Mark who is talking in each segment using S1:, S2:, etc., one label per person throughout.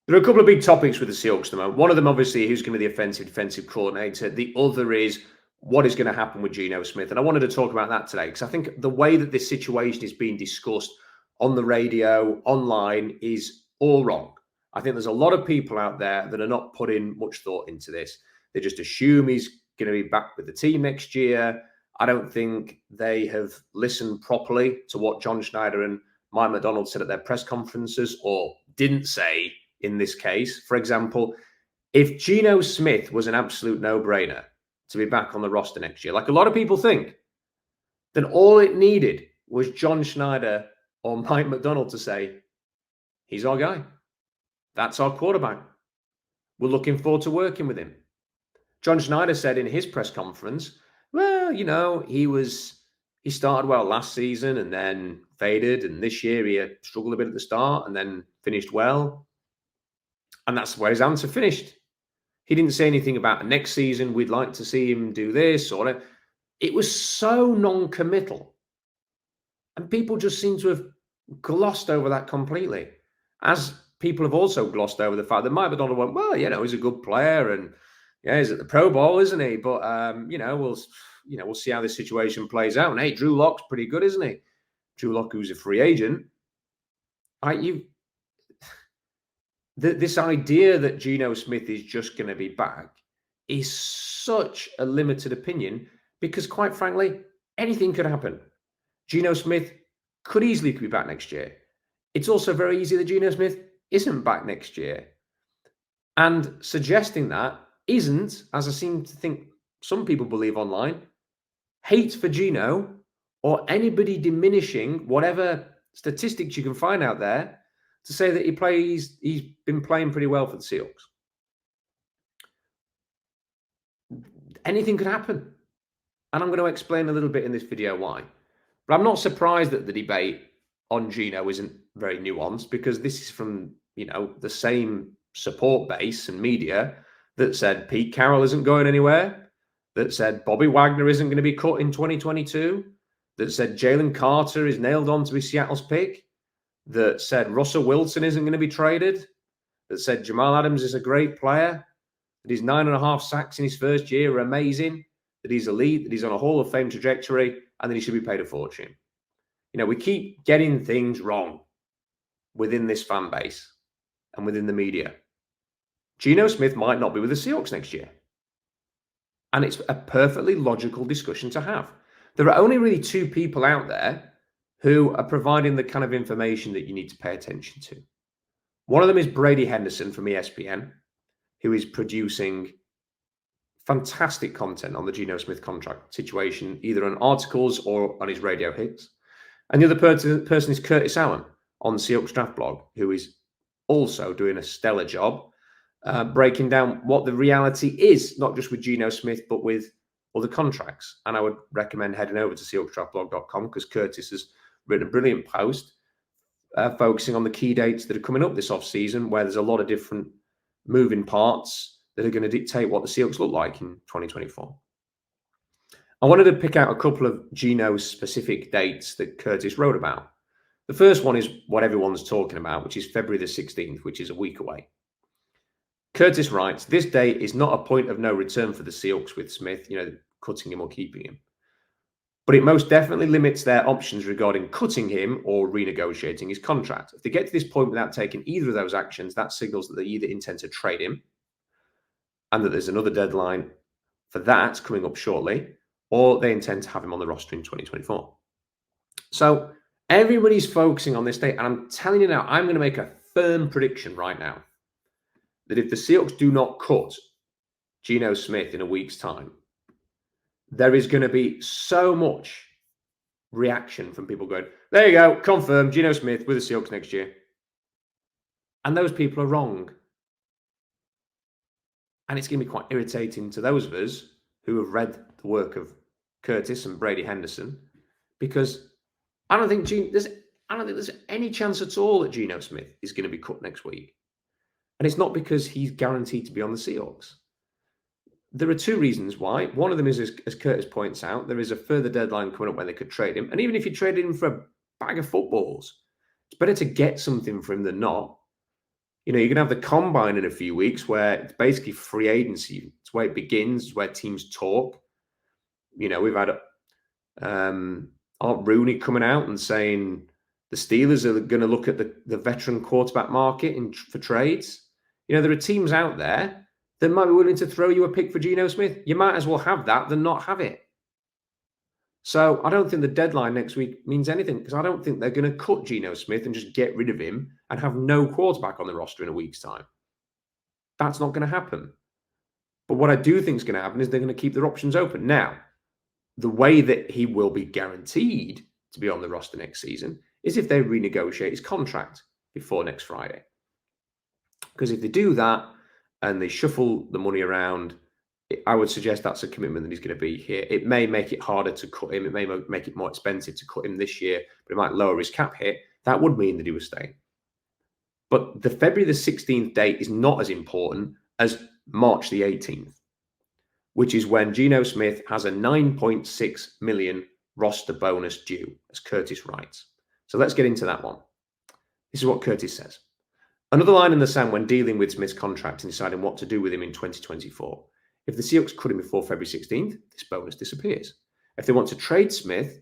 S1: There are a couple of big topics with the Seahawks at the moment. One of them, obviously, who's going to be the offensive defensive coordinator. The other is what is going to happen with Geno Smith. And I wanted to talk about that today because I think the way that this situation is being discussed on the radio, online, is all wrong. I think there's a lot of people out there that are not putting much thought into this. They just assume he's going to be back with the team next year. I don't think they have listened properly to what John Schneider and Mike McDonald said at their press conferences, or didn't say in this case. For example, if Geno Smith was an absolute no-brainer to be back on the roster next year, like a lot of people think, then all it needed was John Schneider or Mike McDonald to say, he's our guy. That's our quarterback. We're looking forward to working with him. John Schneider said in his press conference, well, he started well last season and then faded. And this year he struggled a bit at the start and then finished well. And that's where his answer finished. He didn't say anything about next season, we'd like to see him do this or that. It was so non-committal. And people just seem to have glossed over that completely. As people have also glossed over the fact that Mike McDonald went, well, he's a good player and he's at the Pro Bowl, isn't he? But we'll see how this situation plays out. And hey, Drew Lock's pretty good, isn't he? Drew Lock, who's a free agent. This idea that Geno Smith is just going to be back is such a limited opinion because, quite frankly, anything could happen. Geno Smith could easily be back next year. It's also very easy that Geno Smith isn't back next year. And suggesting that isn't, as I seem to think some people believe online, hate for Geno or anybody diminishing whatever statistics you can find out there to say that he's been playing pretty well for the Seahawks. Anything could happen. And I'm going to explain a little bit in this video why. But I'm not surprised that the debate on Geno isn't very nuanced because this is from, the same support base and media that said Pete Carroll isn't going anywhere, that said Bobby Wagner isn't going to be cut in 2022, that said Jalen Carter is nailed on to be Seattle's pick, that said Russell Wilson isn't going to be traded, that said Jamal Adams is a great player, that his 9.5 sacks in his first year are amazing, that he's elite, that he's on a Hall of Fame trajectory, and that he should be paid a fortune. We keep getting things wrong within this fan base and within the media. Geno Smith might not be with the Seahawks next year. And it's a perfectly logical discussion to have. There are only really two people out there who are providing the kind of information that you need to pay attention to. One of them is Brady Henderson from ESPN, who is producing fantastic content on the Geno Smith contract situation, either on articles or on his radio hits. And the other person is Curtis Allen on the Seahawks Draft Blog, who is also doing a stellar job breaking down what the reality is, not just with Geno Smith, but with other contracts. And I would recommend heading over to SeahawksDraftBlog.com because Curtis has written a brilliant post focusing on the key dates that are coming up this offseason, where there's a lot of different moving parts that are going to dictate what the Seahawks look like in 2024. I wanted to pick out a couple of Geno's specific dates that Curtis wrote about. The first one is what everyone's talking about, which is February the 16th, which is a week away. Curtis writes, this date is not a point of no return for the Seahawks with Smith, cutting him or keeping him. But it most definitely limits their options regarding cutting him or renegotiating his contract. If they get to this point without taking either of those actions, that signals that they either intend to trade him and that there's another deadline for that coming up shortly, or they intend to have him on the roster in 2024. So everybody's focusing on this date. And I'm telling you now, I'm going to make a firm prediction right now that if the Seahawks do not cut Geno Smith in a week's time, there is going to be so much reaction from people going, there you go, confirmed, Geno Smith with the Seahawks next year. And those people are wrong. And it's going to be quite irritating to those of us who have read the work of Curtis and Brady Henderson, because I don't think there's any chance at all that Geno Smith is going to be cut next week. And it's not because he's guaranteed to be on the Seahawks. There are two reasons why. One of them is, as Curtis points out, there is a further deadline coming up when they could trade him. And even if you traded him for a bag of footballs, it's better to get something for him than not. You're going to have the combine in a few weeks where it's basically free agency. It's where it begins, it's where teams talk. We've had Art Rooney coming out and saying the Steelers are going to look at the veteran quarterback market for trades. There are teams out there that might be willing to throw you a pick for Geno Smith. You might as well have that than not have it. So I don't think the deadline next week means anything, because I don't think they're going to cut Geno Smith and just get rid of him and have no quarterback on the roster in a week's time. That's not going to happen. But what I do think is going to happen is they're going to keep their options open. Now, the way that he will be guaranteed to be on the roster next season is if they renegotiate his contract before next Friday. Because if they do that and they shuffle the money around, I would suggest that's a commitment that he's going to be here. It may make it harder to cut him. It may make it more expensive to cut him this year, but it might lower his cap hit. That would mean that he was staying. But the February the 16th date is not as important as March the 18th, which is when Geno Smith has a $9.6 million roster bonus due, as Curtis writes. So let's get into that one. This is what Curtis says. Another line in the sand when dealing with Smith's contract and deciding what to do with him in 2024. If the Seahawks cut him before February 16th, this bonus disappears. If they want to trade Smith,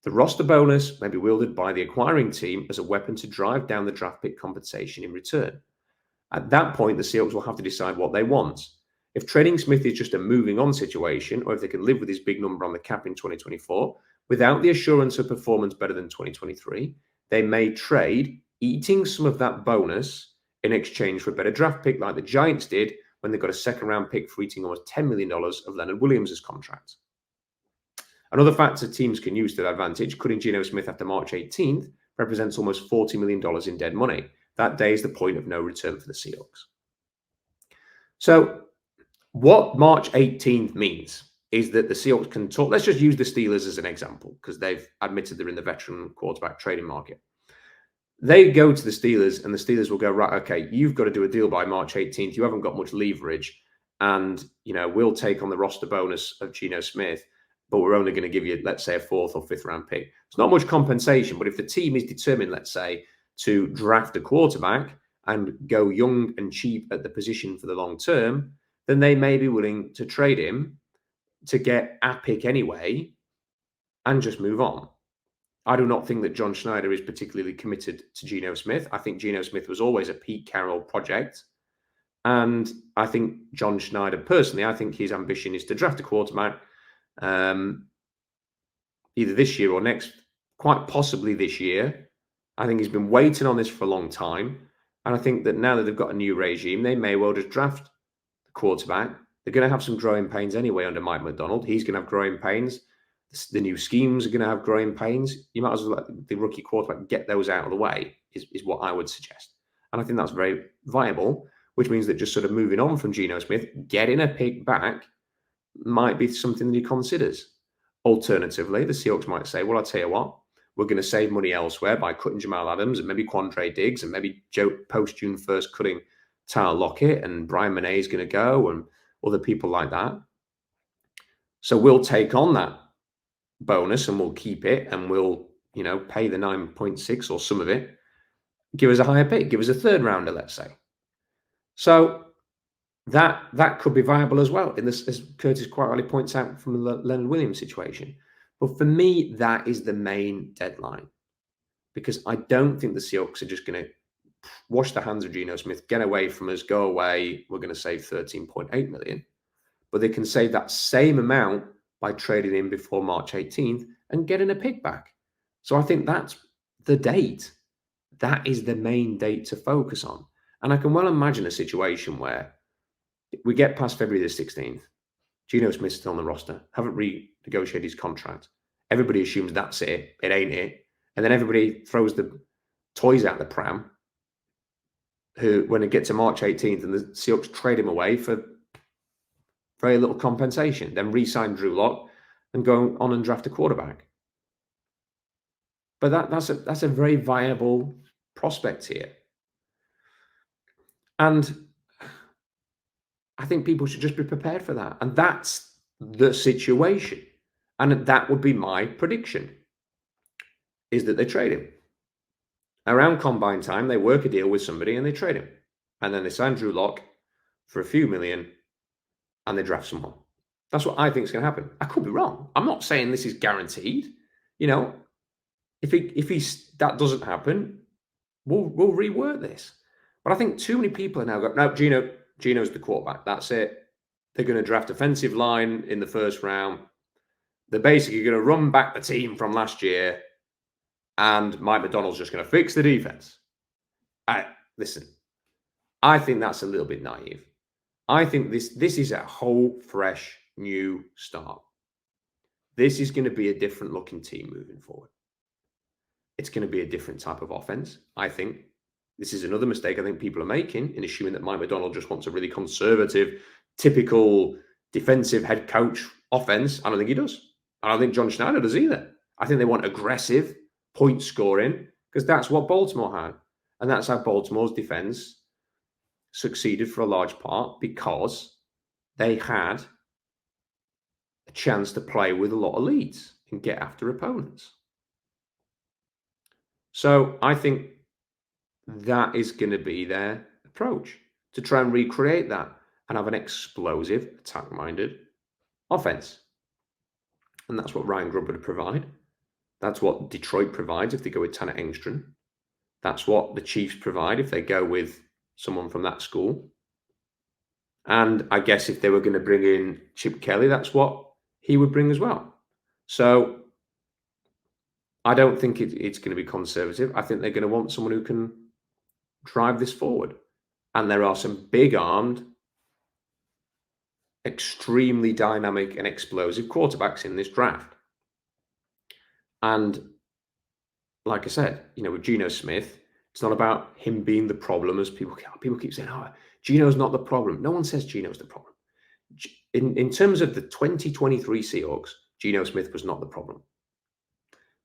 S1: the roster bonus may be wielded by the acquiring team as a weapon to drive down the draft pick compensation in return. At that point, the Seahawks will have to decide what they want. If trading Smith is just a moving on situation, or if they can live with his big number on the cap in 2024 without the assurance of performance better than 2023, they may trade, eating some of that bonus in exchange for a better draft pick like the Giants did when they got a second-round pick for eating almost $10 million of Leonard Williams' contract. Another factor teams can use to their advantage, cutting Geno Smith after March 18th represents almost $40 million in dead money. That day is the point of no return for the Seahawks. So what March 18th means is that the Seahawks can talk. Let's just use the Steelers as an example, because they've admitted they're in the veteran quarterback trading market. They go to the Steelers and the Steelers will go, right, okay, you've got to do a deal by March 18th. You haven't got much leverage. And, we'll take on the roster bonus of Geno Smith, but we're only going to give you, let's say, a 4th or 5th round pick. It's not much compensation, but if the team is determined, let's say, to draft a quarterback and go young and cheap at the position for the long term, then they may be willing to trade him to get a pick anyway and just move on. I do not think that John Schneider is particularly committed to Geno Smith. I think Geno Smith was always a Pete Carroll project. And I think John Schneider, personally, I think his ambition is to draft a quarterback either this year or next, quite possibly this year. I think he's been waiting on this for a long time. And I think that now that they've got a new regime, they may well just draft the quarterback. They're going to have some growing pains anyway under Mike McDonald. He's going to have growing pains. The new schemes are going to have growing pains. You might as well let the rookie quarterback get those out of the way, is what I would suggest. And I think that's very viable, which means that just sort of moving on from Geno Smith, getting a pick back might be something that he considers. Alternatively, the Seahawks might say, well, I'll tell you what, we're going to save money elsewhere by cutting Jamal Adams and maybe Quandre Diggs and maybe post-June 1st cutting Tyler Lockett and Brian Monet is going to go and other people like that. So we'll take on that bonus and we'll keep it and we'll, pay the 9.6 or some of it, give us a higher pick, give us a 3rd rounder, let's say. So that could be viable as well, in this, as Curtis quite rightly points out from the Leonard Williams situation. But for me, that is the main deadline, because I don't think the Seahawks are just going to wash the hands of Geno Smith, get away from us, go away, we're going to save $13.8 million. But they can save that same amount by trading in before March 18th and getting a pick back. So I think that's the date. That is the main date to focus on. And I can well imagine a situation where we get past February the 16th, Geno Smith's still on the roster, haven't renegotiated his contract. Everybody assumes that's it. It ain't it. And then everybody throws the toys out the pram when it gets to March 18th and the Seahawks trade him away for very little compensation, then re-sign Drew Lock and go on and draft a quarterback. But that's a very viable prospect here. And I think people should just be prepared for that. And that's the situation. And that would be my prediction, is that they trade him. Around combine time, they work a deal with somebody and they trade him. and then they sign Drew Lock for a few million, and they draft someone. That's what I think is going to happen. I could be wrong. I'm not saying this is guaranteed. You know, if that doesn't happen, we'll rework this. But I think too many people are now going, no, Geno's the quarterback. That's it. They're going to draft offensive line in the first round. They're basically going to run back the team from last year, and Mike Macdonald's just going to fix the defense. Listen, I think that's a little bit naive. I think this is a whole fresh new start. This is going to be a different looking team moving forward. It's going to be a different type of offense. I think this is another mistake I think people are making in assuming that Mike Macdonald just wants a really conservative, typical defensive head coach offense. I don't think he does. I don't think John Schneider does either. I think they want aggressive point scoring because that's what Baltimore had. And that's how Baltimore's defense succeeded for a large part because they had a chance to play with a lot of leads and get after opponents. So I think that is going to be their approach, to try and recreate that and have an explosive, attack-minded offense. And that's what Ryan Grubb would provide. That's what Detroit provides if they go with Tanner Engström. That's what the Chiefs provide if they go with someone from that school. And I guess if they were going to bring in Chip Kelly, that's what he would bring as well. So I don't think it's going to be conservative. I think they're going to want someone who can drive this forward. And there are some big-armed, extremely dynamic and explosive quarterbacks in this draft. And like I said, with Geno Smith, it's not about him being the problem, as people keep saying, oh, Geno's not the problem. No one says Geno's the problem. In terms of the 2023 Seahawks, Geno Smith was not the problem.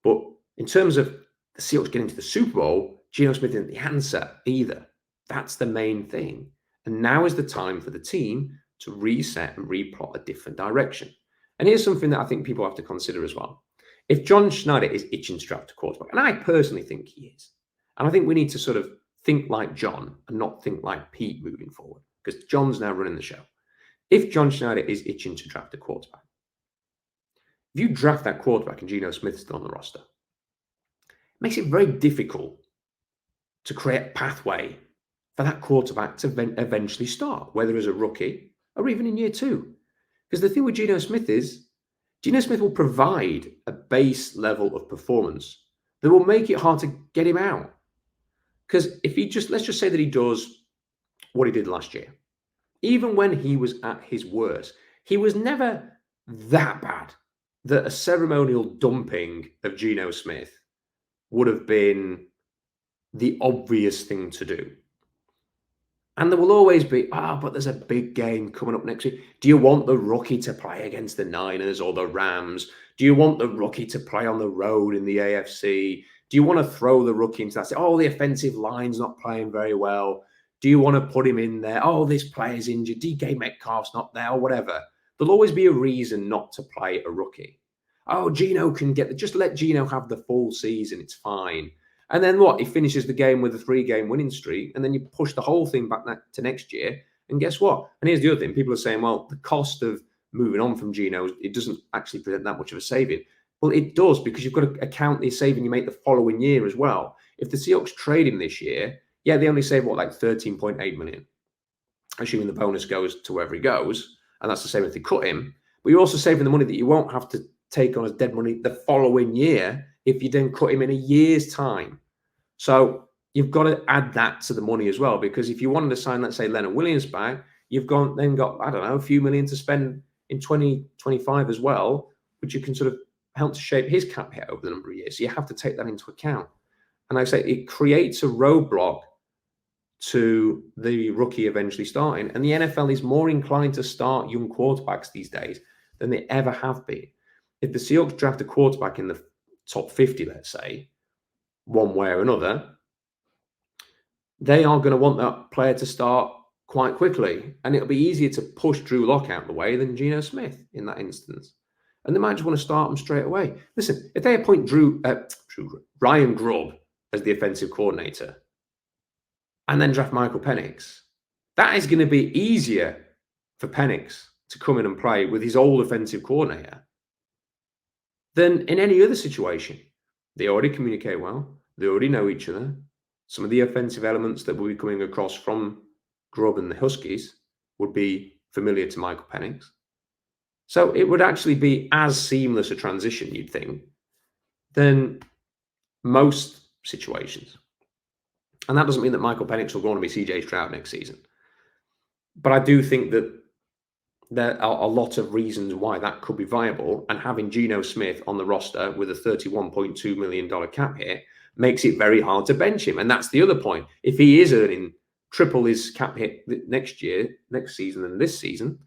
S1: But in terms of the Seahawks getting to the Super Bowl, Geno Smith isn't the answer either. That's the main thing. And now is the time for the team to reset and replot a different direction. And here's something that I think people have to consider as well. If John Schneider is itching to draft a quarterback, and I personally think he is, and I think we need to sort of think like John and not think like Pete moving forward, because John's now running the show. If John Schneider is itching to draft a quarterback, if you draft that quarterback and Geno Smith's still on the roster, it makes it very difficult to create a pathway for that quarterback to eventually start, whether as a rookie or even in year two. Because the thing with Geno Smith is, Geno Smith will provide a base level of performance that will make it hard to get him out. Because if let's just say that he does what he did last year, even when he was at his worst, he was never that bad that a ceremonial dumping of Geno Smith would have been the obvious thing to do. And there will always be, but there's a big game coming up next week. Do you want the rookie to play against the Niners or the Rams? Do you want the rookie to play on the road in the AFC? Do you want to throw the rookie into that? Say, the offensive line's not playing very well. Do you want to put him in there? This player's injured. DK Metcalf's not there or whatever. There'll always be a reason not to play a rookie. Geno can just let Geno have the full season. It's fine. And then what? He finishes the game with a 3-game winning streak, and then you push the whole thing back to next year. And guess what? And here's the other thing. People are saying, well, the cost of moving on from Geno, it doesn't actually present that much of a saving. Well, it does, because you've got to account the saving you make the following year as well. If the Seahawks trade him this year, they only save, like 13.8 million, assuming the bonus goes to wherever he goes. And that's the same if they cut him. But you're also saving the money that you won't have to take on as dead money the following year if you then cut him in a year's time. So you've got to add that to the money as well, because if you wanted to sign, let's say, Leonard Williams back, you've got, a few million to spend in 2025 as well, which you can sort of help to shape his cap hit over the number of years. So you have to take that into account. And like I say, it creates a roadblock to the rookie eventually starting. And the NFL is more inclined to start young quarterbacks these days than they ever have been. If the Seahawks draft a quarterback in the top 50, let's say, one way or another, they are going to want that player to start quite quickly. And it'll be easier to push Drew Lock out of the way than Geno Smith in that instance. And they might just want to start them straight away. Listen, if they appoint Ryan Grubb as the offensive coordinator, and then draft Michael Penix, that is going to be easier for Penix to come in and play with his old offensive coordinator than in any other situation. They already communicate well. They already know each other. Some of the offensive elements that will be coming across from Grubb and the Huskies would be familiar to Michael Penix. So it would actually be as seamless a transition, you'd think, than most situations. And that doesn't mean that Michael Penix will go on to be CJ Stroud next season. But I do think that there are a lot of reasons why that could be viable. And having Geno Smith on the roster with a $31.2 million cap hit makes it very hard to bench him. And that's the other point. If he is earning triple his cap hit next season than this season,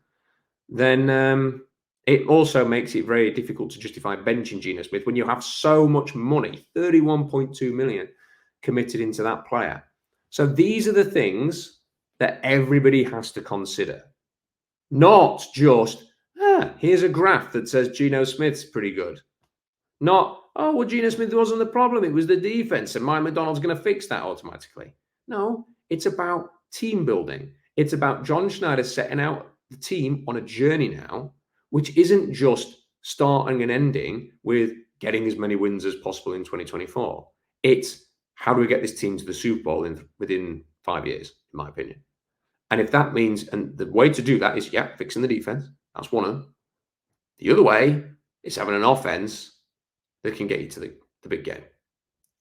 S1: then it also makes it very difficult to justify benching Geno Smith when you have so much money, $31.2 million committed into that player. So these are the things that everybody has to consider. Not just, here's a graph that says Geno Smith's pretty good. Not, well, Geno Smith wasn't the problem. It was the defense, and Mike McDonald's going to fix that automatically. No, it's about team building. It's about John Schneider setting out the team on a journey now, which isn't just starting and ending with getting as many wins as possible in 2024. It's how do we get this team to the Super Bowl within 5 years, in my opinion. And if that means, and the way to do that is, fixing the defense. That's one of them. The other way is having an offense that can get you to the big game.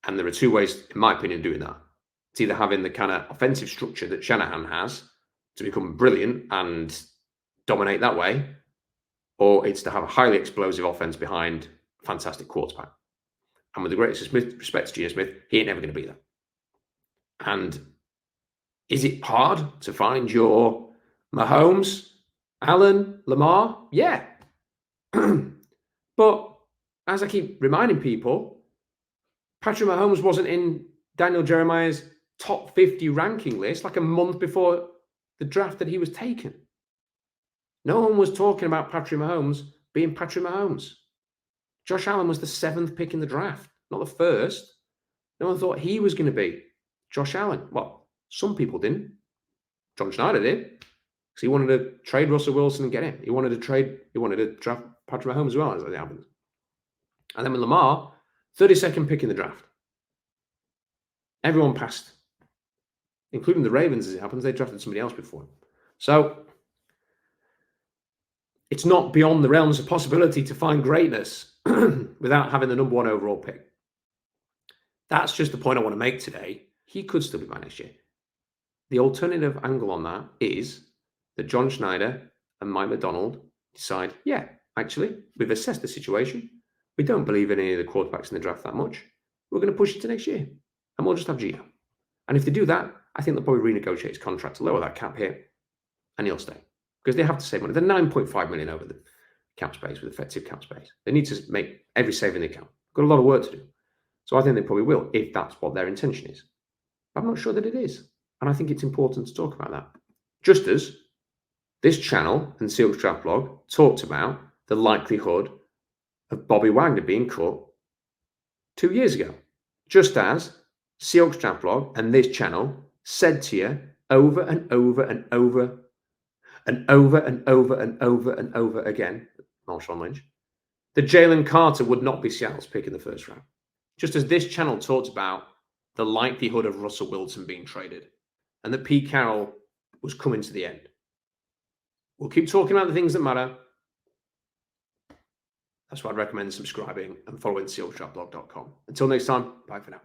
S1: And there are two ways, in my opinion, doing that. It's either having the kind of offensive structure that Shanahan has to become brilliant and dominate that way, or it's to have a highly explosive offense behind a fantastic quarterback. And with the greatest respect to Geno Smith, he ain't never going to be that. And is it hard to find your Mahomes, Allen, Lamar? Yeah. But as I keep reminding people, Patrick Mahomes wasn't in Daniel Jeremiah's top 50 ranking list like a month before the draft that he was taken. No one was talking about Patrick Mahomes being Patrick Mahomes. Josh Allen was the 7th pick in the draft, not the first. No one thought he was going to be Josh Allen. Well, some people didn't. John Schneider did, because he wanted to trade Russell Wilson and get him. He wanted to draft Patrick Mahomes as well, as it happens. And then with Lamar, 32nd pick in the draft. Everyone passed, including the Ravens, as it happens. They drafted somebody else before him. So it's not beyond the realms of possibility to find greatness without having the number 1 overall pick. That's just the point I want to make today. He could still be by next year. The alternative angle on that is that John Schneider and Mike McDonald decide, actually, we've assessed the situation. We don't believe in any of the quarterbacks in the draft that much. We're going to push it to next year, and we'll just have Geno. And if they do that, I think they'll probably renegotiate his contract to lower that cap hit, and he'll stay. Because they have to save money. They're $9.5 million over the cap space with effective cap space. They need to make every saving they can. Got a lot of work to do. So I think they probably will, if that's what their intention is. But I'm not sure that it is. And I think it's important to talk about that. Just as this channel and Seahawks Draft Blog talked about the likelihood of Bobby Wagner being cut 2 years ago. Just as Seahawks Draft Blog and this channel said to you over and over and over and over and over and over and over again, Marshawn Lynch, that Jalen Carter would not be Seattle's pick in the first round. Just as this channel talked about the likelihood of Russell Wilson being traded and that Pete Carroll was coming to the end. We'll keep talking about the things that matter. That's why I'd recommend subscribing and following SeahawksDraftBlog.com. Until next time, bye for now.